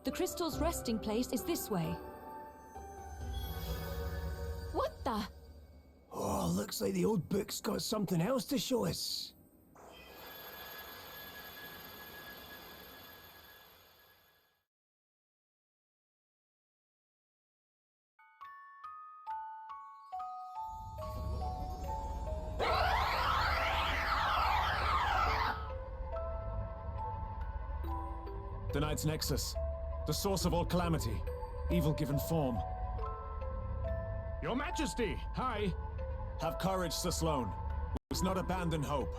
The crystal's resting place is this way. What the? Oh, looks like the old book's got something else to show us. The Knight's Nexus, the source of all calamity, evil given form. Your Majesty, hi! Have courage, Sir Sloane. We must not abandon hope.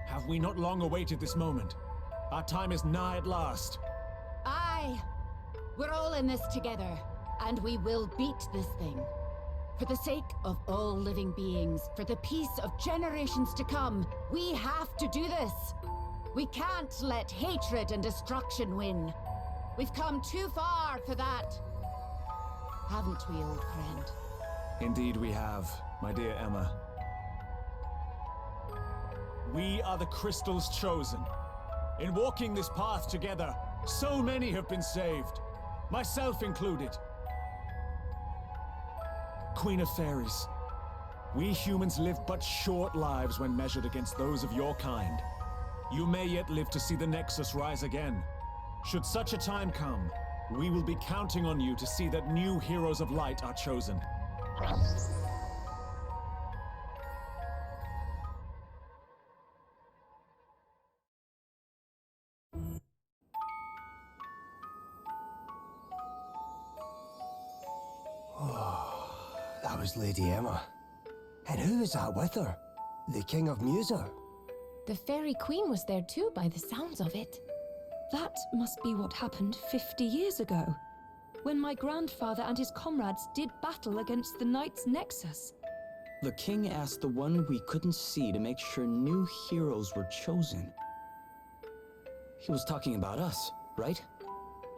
Have we not long awaited this moment? Our time is nigh at last. Aye. We're all in this together, and we will beat this thing. For the sake of all living beings, for the peace of generations to come, we have to do this. We can't let hatred and destruction win. We've come too far for that. Haven't we, old friend? Indeed we have, my dear Emma. We are the Crystal's chosen. In walking this path together, so many have been saved, myself included. Queen of Fairies, we humans live but short lives when measured against those of your kind. You may yet live to see the Nexus rise again. Should such a time come, we will be counting on you to see that new heroes of light are chosen. That was Lady Emma. And who was that with her? The King of Musa? The Fairy Queen was there too, by the sounds of it. That must be what happened 50 years ago, when my grandfather and his comrades did battle against the Knight's Nexus. The king asked the one we couldn't see to make sure new heroes were chosen. He was talking about us, right?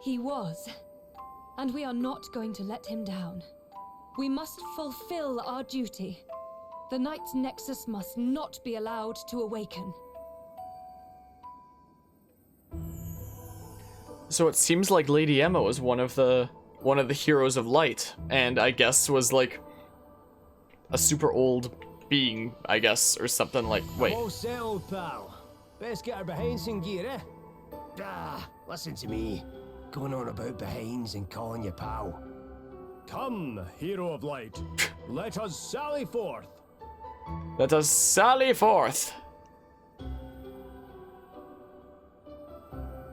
He was. And we are not going to let him down. We must fulfill our duty. The Knight's Nexus must not be allowed to awaken. So it seems like Lady Emma was one of the heroes of light, and I guess was like a super old being, I guess, or something like. Wait. All settled, pal. Best get her behinds in gear, eh? Ah, listen to me. Going on about behinds and calling you pal. Come, hero of light. Let us sally forth. Let us sally forth.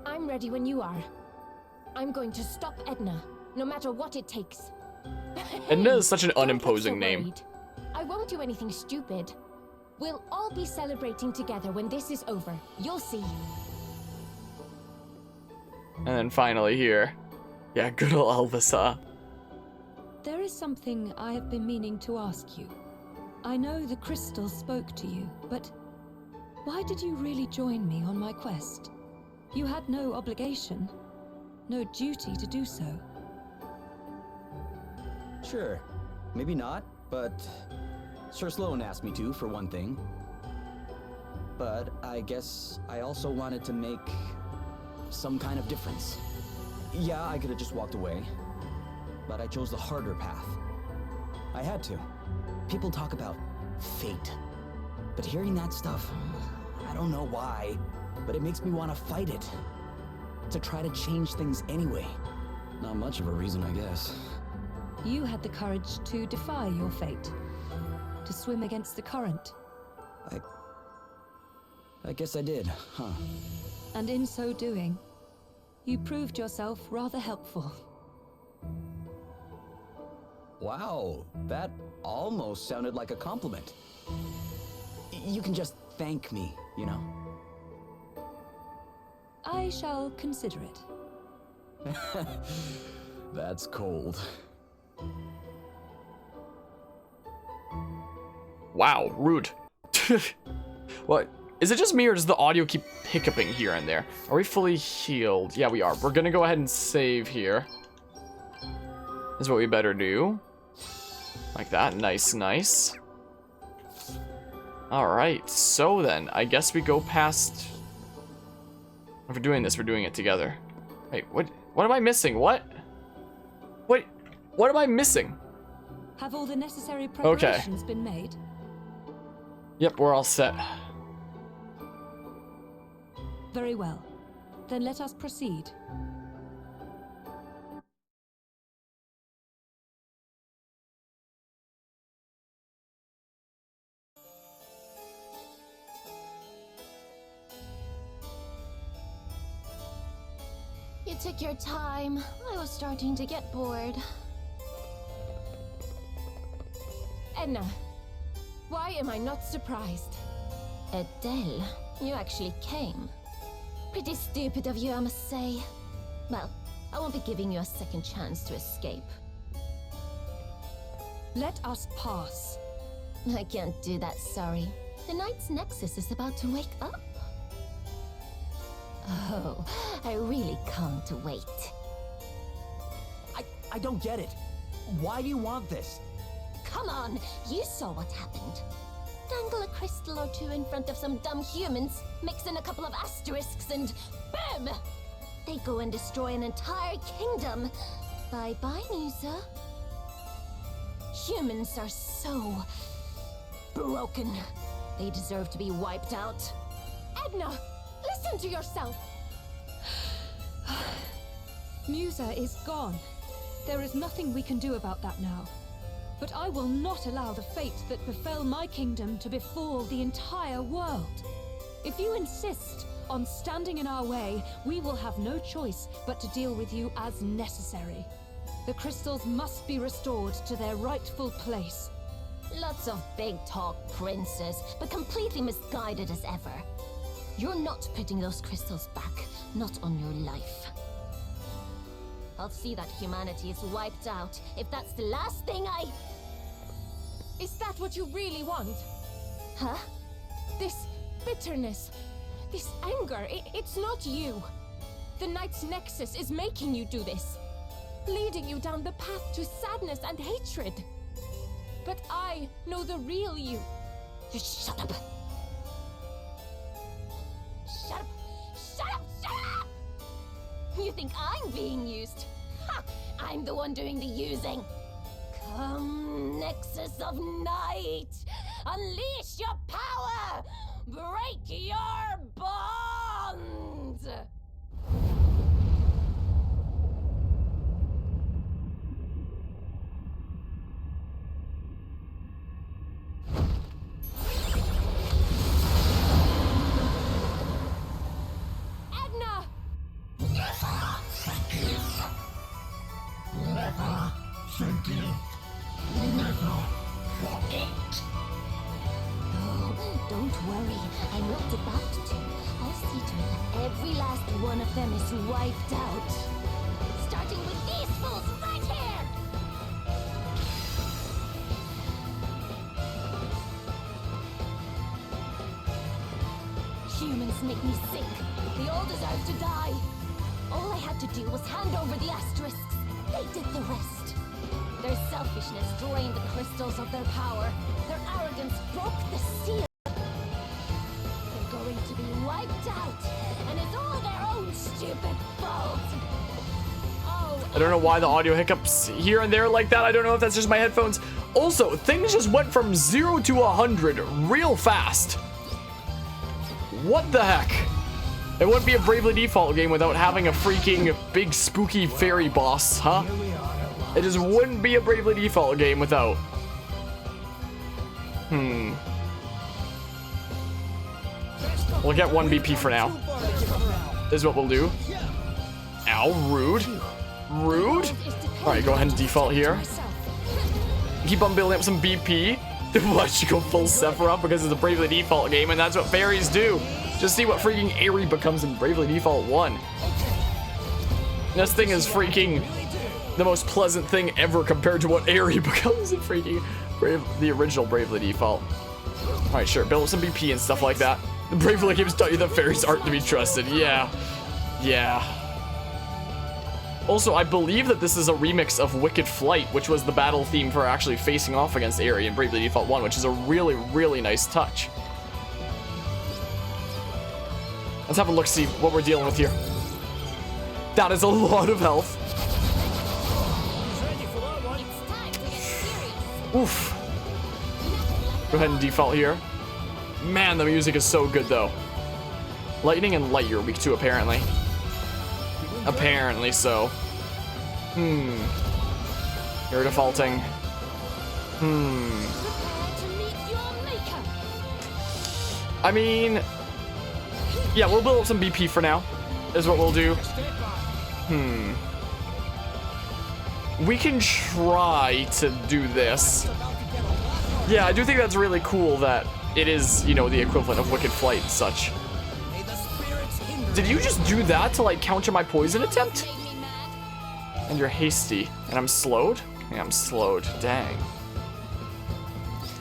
I'm ready when you are. I'm going to stop Edna, no matter what it takes. Edna is such an Don't get unimposing so name. worried. I won't do anything stupid. We'll all be celebrating together when this is over. You'll see. And then finally here. Yeah, good ol' Elvis, There is something I have been meaning to ask you. I know the crystal spoke to you, but why did you really join me on my quest? You had no obligation, no duty to do so. Sure. Maybe not, but Sir Sloane asked me to, for one thing. But I guess I also wanted to make some kind of difference. Yeah, I could have just walked away, but I chose the harder path. I had to. People talk about fate, but hearing that stuff, I don't know why, but it makes me want to fight it. To try to change things anyway. Not much of a reason, I guess. You had the courage to defy your fate, to swim against the current. I guess I did, huh? And in so doing, you proved yourself rather helpful. Wow, that almost sounded like a compliment. You can just thank me, you know? I shall consider it. That's cold. Wow, rude. What? Is it just me or does the audio keep hiccuping here and there? Are we fully healed? Yeah, we are. We're gonna go ahead and save here. Is what we better do. Like that. Nice, nice. Alright, so then, I guess we go past... If we're doing this, we're doing it together. Wait, what? What am I missing? What? Wait, what am I missing? Have all the necessary Okay. preparations been made? Yep, we're all set. Very well. Then let us proceed. You took your time. I was starting to get bored. Edna, why am I not surprised? Adele, you actually came. Pretty stupid of you, I must say. Well, I won't be giving you a second chance to escape. Let us pass. I can't do that, sorry. The Night's Nexus is about to wake up. Oh, I really can't wait. I don't get it. Why do you want this? Come on, you saw what happened. Dangle a crystal or two in front of some dumb humans, mix in a couple of asterisks, and boom! They go and destroy an entire kingdom. Bye-bye, Musa. Humans are so broken. They deserve to be wiped out. Edna, listen to yourself! Musa is gone. There is nothing we can do about that now. But I will not allow the fate that befell my kingdom to befall the entire world. If you insist on standing in our way, we will have no choice but to deal with you as necessary. The crystals must be restored to their rightful place. Lots of big talk, princess, but completely misguided as ever. You're not putting those crystals back, not on your life. I'll see that humanity is wiped out if that's the last thing I... Is that what you really want? Huh? This bitterness, this anger, it's not you. The Night's Nexus is making you do this, leading you down the path to sadness and hatred. But I know the real you. Just shut up. Shut up! Shut up! Shut up! You think I'm being used? Ha! I'm the one doing the using. Come, Nexus of Night! Unleash your power! Break your bond! Edna! Oh, don't worry. I'm not about to. I'll see to it that every last one of them is wiped out. Starting with these fools right here! Humans make me sick. They all deserve to die. All I had to do was hand over the asterisks. They did the rest. Their selfishness drained the crystals of their power. Their arrogance broke the seal. They're going to be wiped out, and it's all their own stupid fault. Oh, I don't know why the audio hiccups here and there like that. I don't know if that's just my headphones. Also, things just went from 0 to 100 real fast. What the heck? It wouldn't be a Bravely Default game without having a freaking big spooky fairy boss, huh? It just wouldn't be a Bravely Default game without. We'll get 1 BP for now. This is what we'll do. Ow, rude. Rude. Alright, go ahead and default here. Keep on building up some BP. Watch you go full Sephiroth because it's a Bravely Default game, and that's what fairies do. Just see what freaking Aerie becomes in Bravely Default 1. This thing is freaking the most pleasant thing ever compared to what Aerie becomes in freaking the original Bravely Default. Alright, sure, build up some BP and stuff like that. The Bravely games taught you that fairies aren't to be trusted. Yeah. Yeah. Also, I believe that this is a remix of Wicked Flight, which was the battle theme for actually facing off against Aerie in Bravely Default 1, which is a really, really nice touch. Let's have a look, see what we're dealing with here. That is a lot of health. Ready for that one? It's time to get serious. Oof. Go ahead and default here. Man, the music is so good though. Lightning and light you're weak to, apparently. Apparently so. You're defaulting. Prepare to meet your maker. I mean, yeah, we'll build up some BP for now, is what we'll do. We can try to do this. Yeah, I do think that's really cool that it is, you know, the equivalent of Wicked Flight and such. Did you just do that to, like, counter my poison attempt? Made me mad. And you're hasty. And I'm slowed? Yeah, I'm slowed. Dang.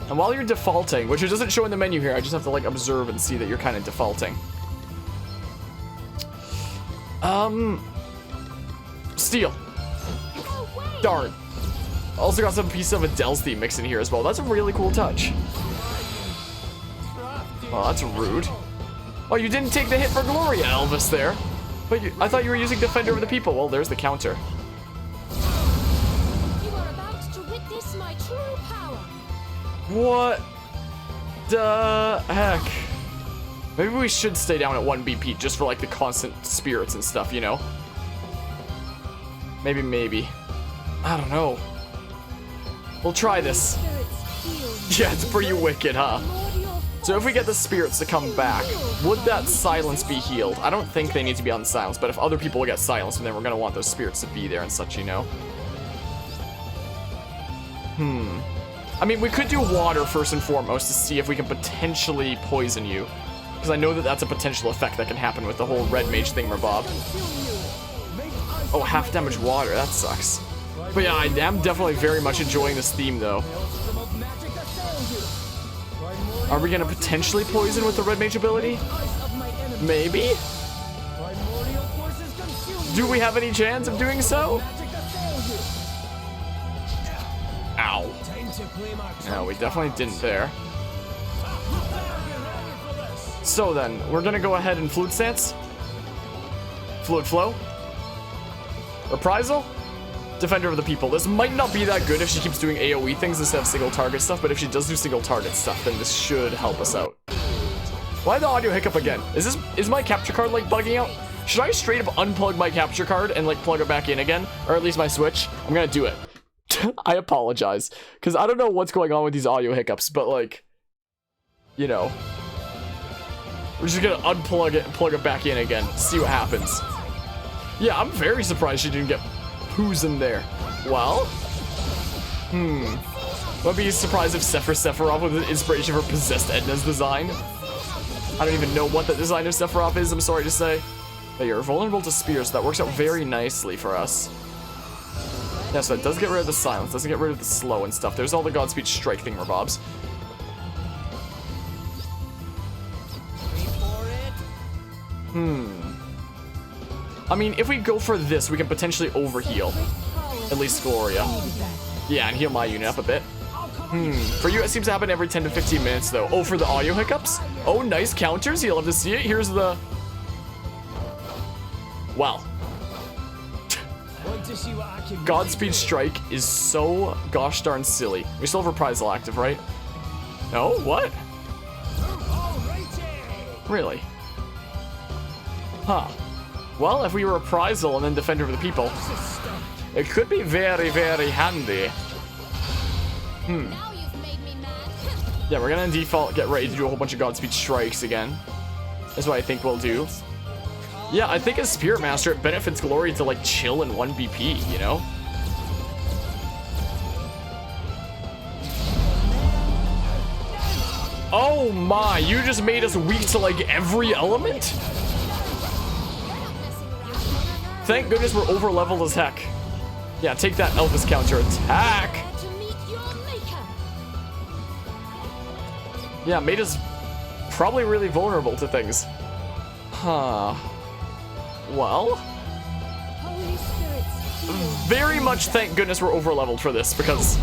And while you're defaulting, which it doesn't show in the menu here, I just have to, like, observe and see that you're kind of defaulting. Steel. No way. Darn. Also got some piece of Adele's theme mix in here as well. That's a really cool touch. Well, that's rude. Oh, you didn't take the hit for Gloria, Elvis, there. But I thought you were using Defender of the People. Well, there's the counter. You are about to witness my true power. What the heck? Maybe we should stay down at 1 BP just for, like, the constant spirits and stuff, you know? Maybe. I don't know. We'll try this. Yeah, it's pretty wicked, huh? So if we get the spirits to come back, would that silence be healed? I don't think they need to be on silence, but if other people get silenced, then we're gonna want those spirits to be there and such, you know? I mean, we could do water first and foremost to see if we can potentially poison you. Because I know that that's a potential effect that can happen with the whole red mage thingamabob. Oh, half damage water, that sucks. But yeah, I am definitely very much enjoying this theme though. Are we gonna potentially poison with the red mage ability? Maybe? Do we have any chance of doing so? Ow. No, we definitely didn't there. So then, we're gonna go ahead and Fluid Stance. Fluid Flow. Reprisal. Defender of the People. This might not be that good if she keeps doing AoE things instead of single target stuff, but if she does do single target stuff, then this should help us out. Why the audio hiccup again? Is my capture card, like, bugging out? Should I straight up unplug my capture card and, like, plug it back in again? Or at least my Switch? I'm gonna do it. I apologize. Because I don't know what's going on with these audio hiccups, but, like, you know. We're just gonna unplug it and plug it back in again. See what happens. Yeah, I'm very surprised she didn't get poos in there. Well? I'd be surprised if Sephiroth with an inspiration for Possessed Edna's design. I don't even know what the design of Sephiroth is, I'm sorry to say. But you're vulnerable to spears, so that works out very nicely for us. Yeah, so it does get rid of the silence, doesn't get rid of the slow and stuff. There's all the Godspeed Strike thingamabobs. I mean, if we go for this, we can potentially overheal. At least Gloria. Yeah, and heal my unit up a bit. For you, it seems to happen every 10 to 15 minutes, though. Oh, for the audio hiccups? Oh, nice counters. You'll love to see it. Here's the... Wow. Godspeed Strike is so gosh darn silly. We still have Reprisal active, right? No? What? Really? Huh. Well, if we were Reprisal and then Defender of the People, it could be very, very handy. Now you've made me mad. Yeah, we're gonna default get ready to do a whole bunch of Godspeed Strikes again. That's what I think we'll do. Yeah, I think as Spirit Master, it benefits Gloria to, like, chill in 1 BP, you know? Oh my, you just made us weak to, like, every element? Thank goodness we're over leveled as heck. Yeah, take that Elvis counter attack. Prepare to meet your maker. Yeah, made us probably really vulnerable to things. Huh. Well, Holy Spirits. very much thank goodness we're over leveled for this because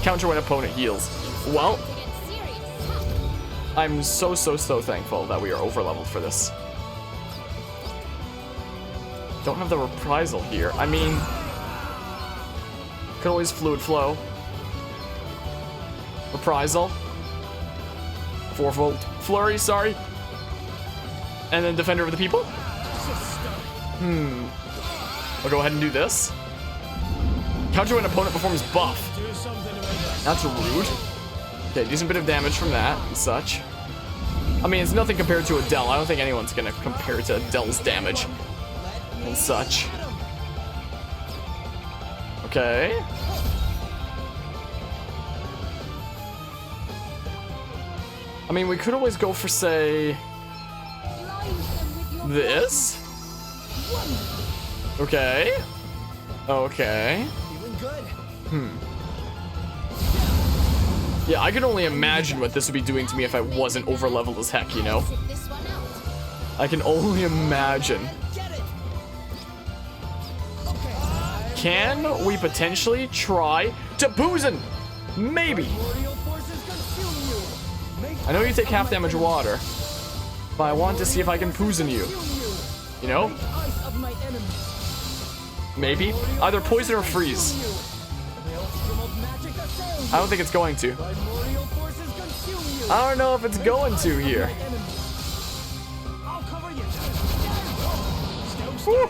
counter when opponent heals. Well, To get serious. I'm so thankful that we are over leveled for this. Don't have the reprisal here. I mean, could always fluid flow. Reprisal. 4-volt flurry, sorry. And then defender of the people. I'll go ahead and do this. Counter when opponent performs buff. That's rude. Okay, decent bit of damage from that and such. I mean, it's nothing compared to Adele. I don't think anyone's gonna compare to Adele's damage and such. Okay. I mean, we could always go for, say, this. Okay. Okay. Yeah, I can only imagine what this would be doing to me if I wasn't over leveled as heck, you know? I can only imagine. Can we potentially try to Poison? Maybe. I know you take half damage water, but I want to see if I can Poison you. You know? Maybe. Either poison or freeze. I don't think it's going to. I don't know if it's going to here. Whew.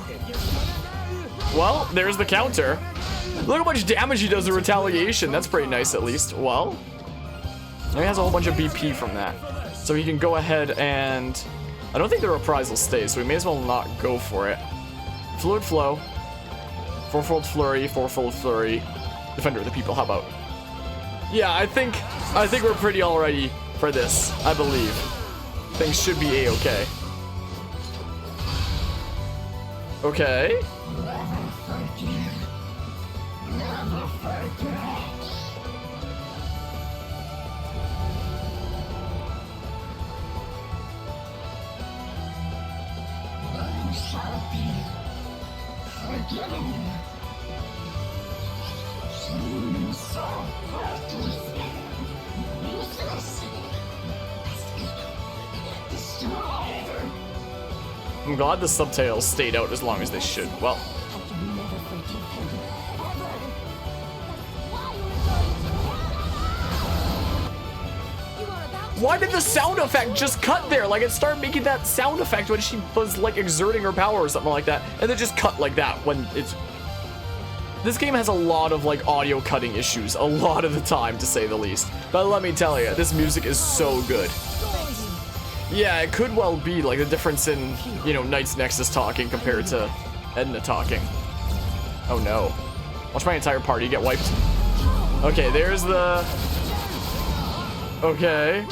Well, there's the counter. Look how much damage he does to retaliation. That's pretty nice, at least. Well, he has a whole bunch of BP from that. So he can go ahead and... I don't think the reprisal stays, so we may as well not go for it. Fluid Flow. 4-fold Flurry, 4-fold Flurry. Defender of the People, how about? Yeah, I think we're pretty alrighty for this, I believe. Things should be A-okay. Okay. I'm glad the subtitles stayed out as long as they should. Well. Why did the sound effect just cut there? Like, it started making that sound effect when she was, like, exerting her power or something like that. And then just cut like that when it's... This game has a lot of, like, audio cutting issues. A lot of the time, to say the least. But let me tell you, this music is so good. Yeah, it could well be, like, the difference in, you know, Knight's Nexus talking compared to Edna talking. Oh, no. Watch my entire party get wiped. Okay, there's the... Okay.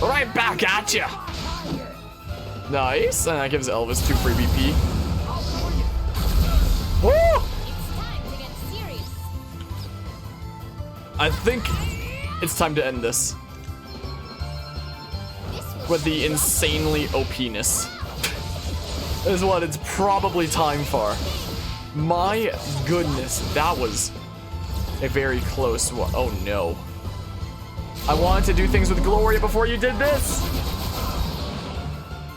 Right back at you. Nice. And that gives Elvis 2 free BP. Woo! I think it's time to end this. With the insanely OP-ness. Is what it's probably time for. My goodness, that was a very close one. Oh no. I wanted to do things with Gloria before you did this.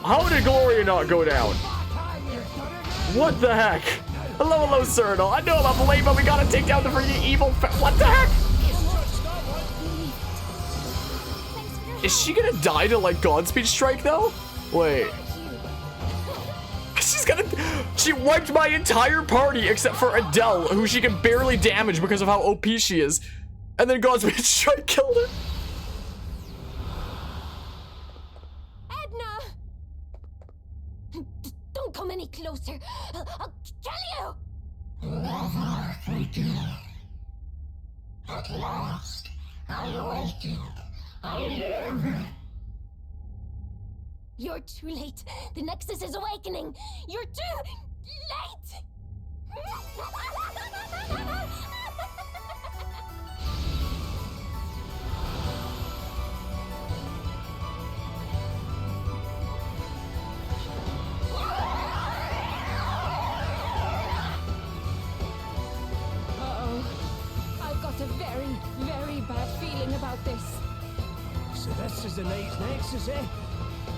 How did Gloria not go down? What the heck? Hello, hello, Cyrano. I know I'm up late, but we gotta take down the freaking evil what the heck? Is she gonna die to, like, Godspeed Strike, though? Wait. She's gonna... She wiped my entire party except for Adele, who she can barely damage because of how OP she is. And then Godspeed Strike killed her. Don't come any closer. I'll kill you. Never forget. At last, I awakened. I live. You're too late. The Nexus is awakening. You're too late. I've got a very, very bad feeling about this. So this is the Knight's Nexus, eh?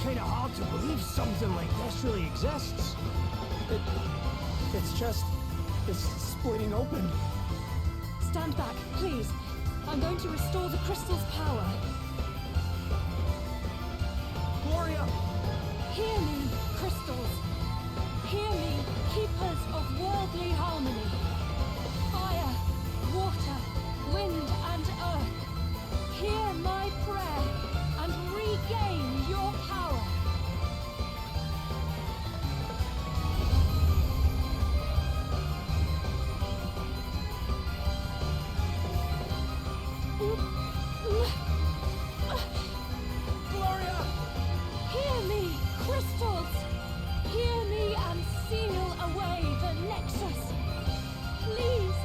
Kinda hard to believe something like this really exists. It's just... it's splitting open. Stand back, please. I'm going to restore the crystal's power. Gloria! Hear me, crystals. Hear me, keepers of worldly harmony. Fire, water, wind, and earth. Hear my prayer and regain your power. Gloria! Hear me, crystals! Hear me and seal away the Nexus! Please,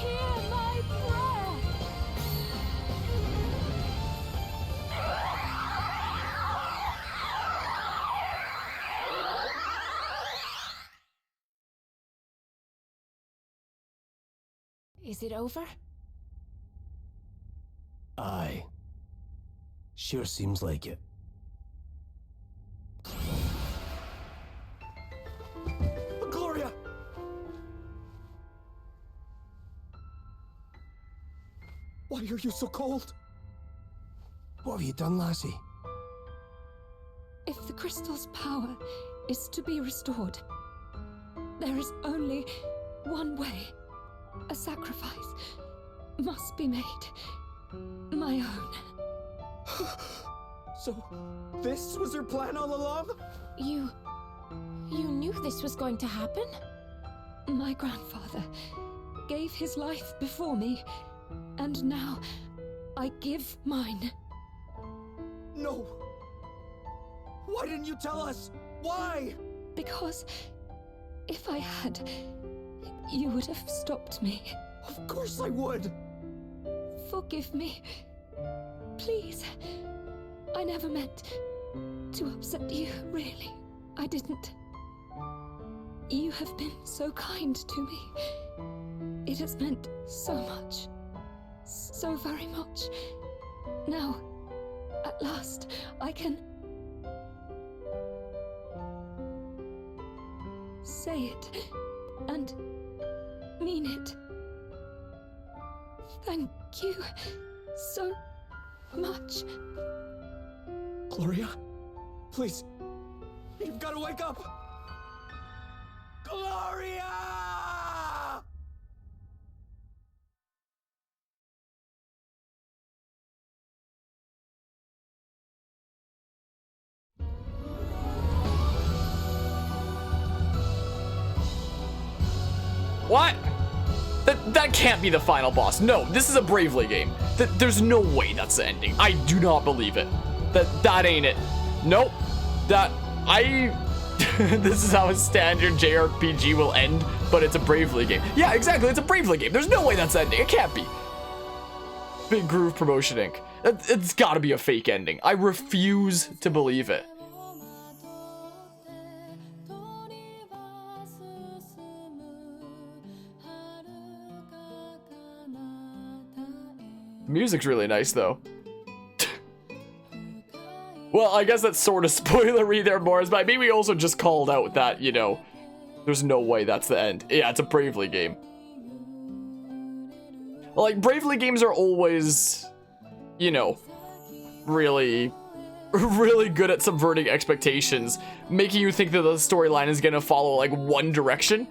hear my prayer! Is it over? Aye. Sure seems like it. Gloria! Why are you so cold? What have you done, lassie? If the crystal's power is to be restored, there is only one way. A sacrifice must be made. My own. So, this was her plan all along? You knew this was going to happen? My grandfather gave his life before me, and now I give mine. No! Why didn't you tell us? Why? Because if I had, you would have stopped me. Of course I would! Forgive me. Please. I never meant to upset you, really. I didn't. You have been so kind to me. It has meant so much. So very much. Now, at last, I can say it and mean it. Thank you so much. Gloria, please, you've got to wake up! Gloria! What? That can't be the final boss. No, this is a Bravely game. There's no way that's the ending. I do not believe it. That ain't it. Nope. This is how a standard JRPG will end, but it's a Bravely game. Yeah, exactly. It's a Bravely game. There's no way that's the ending. It can't be. Big Groove Promotion Inc. It's gotta be a fake ending. I refuse to believe it. Music's really nice, though. Well, I guess that's sort of spoilery there, Morris, but maybe we also just called out that, you know, there's no way that's the end. Yeah, it's a Bravely game. Like, Bravely games are always, you know, really good at subverting expectations, making you think that the storyline is gonna follow, like, one direction,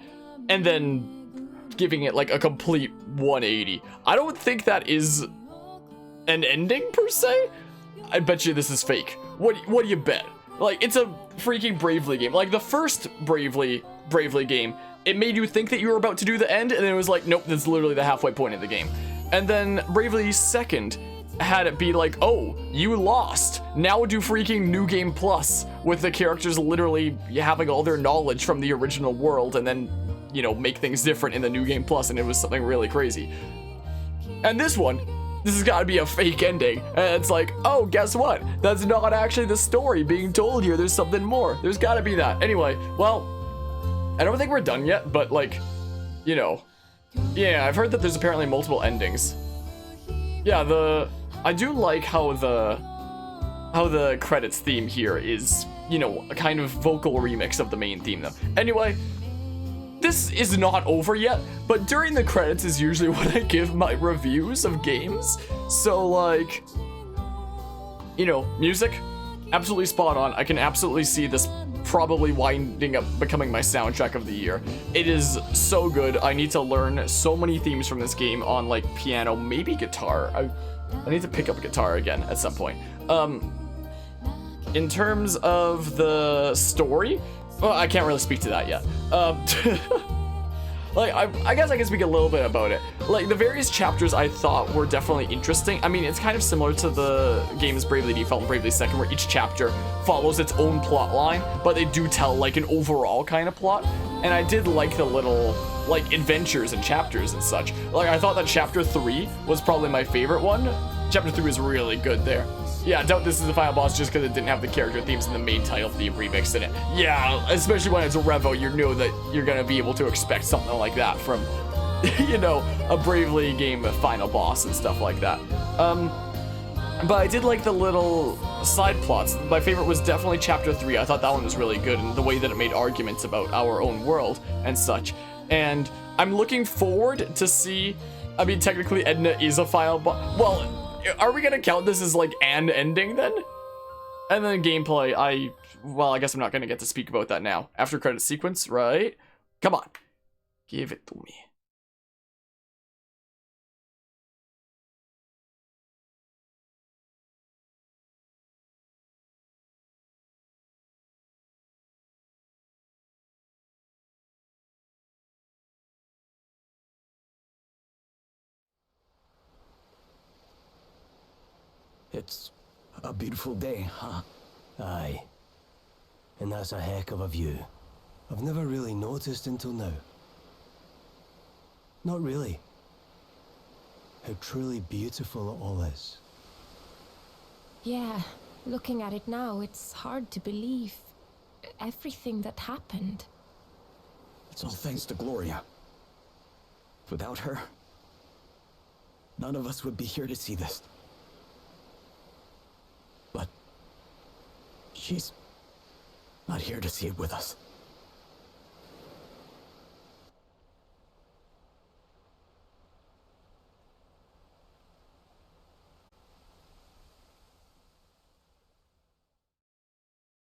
and then giving it, like, a complete 180. I don't think that is an ending, per se. I bet you this is fake. What do you bet? Like, it's a freaking Bravely game. Like, the first Bravely game, it made you think that you were about to do the end, and then it was like, nope, that's literally the halfway point of the game. And then Bravely Second had it be like, oh, you lost. Now do freaking New Game Plus, with the characters literally having all their knowledge from the original world, and then, you know, make things different in the New Game Plus, and it was something really crazy. And this one, this has got to be a fake ending. And it's like, oh, guess what? That's not actually the story being told here. There's something more. There's got to be that. Anyway, well, I don't think we're done yet, but, like, you know. Yeah, I've heard that there's apparently multiple endings. Yeah, I do like how how the credits theme here is, you know, a kind of vocal remix of the main theme though. Anyway, this is not over yet, but during the credits is usually when I give my reviews of games. So like, you know, music, absolutely spot on. I can absolutely see this probably winding up becoming my soundtrack of the year. It is so good. I need to learn so many themes from this game on like piano, maybe guitar. I need to pick up a guitar again at some point. In terms of the story, well, I can't really speak to that yet. Like, I guess I can speak a little bit about it. Like, the various chapters I thought were definitely interesting. I mean, it's kind of similar to the games Bravely Default and Bravely Second, where each chapter follows its own plot line, but they do tell, like, an overall kind of plot. And I did like the little, like, adventures and chapters and such. Like, I thought that Chapter 3 was probably my favorite one. Chapter 3 was really good there. Yeah, I doubt this is the final boss just because it didn't have the character themes and the main title theme remixed in it. Yeah, especially when it's a Revo, you know that you're going to be able to expect something like that from, you know, a Bravely game final boss and stuff like that. But I did like the little side plots. My favorite was definitely Chapter 3. I thought that one was really good, and the way that it made arguments about our own world and such. And I'm looking forward to see, I mean, technically Edna is a final boss. Well, are we gonna count this as like an ending then? And then gameplay, I guess I'm not gonna get to speak about that now. After credit sequence, right? Come on, give it to me. It's a beautiful day, huh? Aye. And that's a heck of a view. I've never really noticed until now. Not really. How truly beautiful it all is. Yeah, looking at it now, it's hard to believe everything that happened. It's all thanks to Gloria. Without her, none of us would be here to see this. But she's not here to see it with us.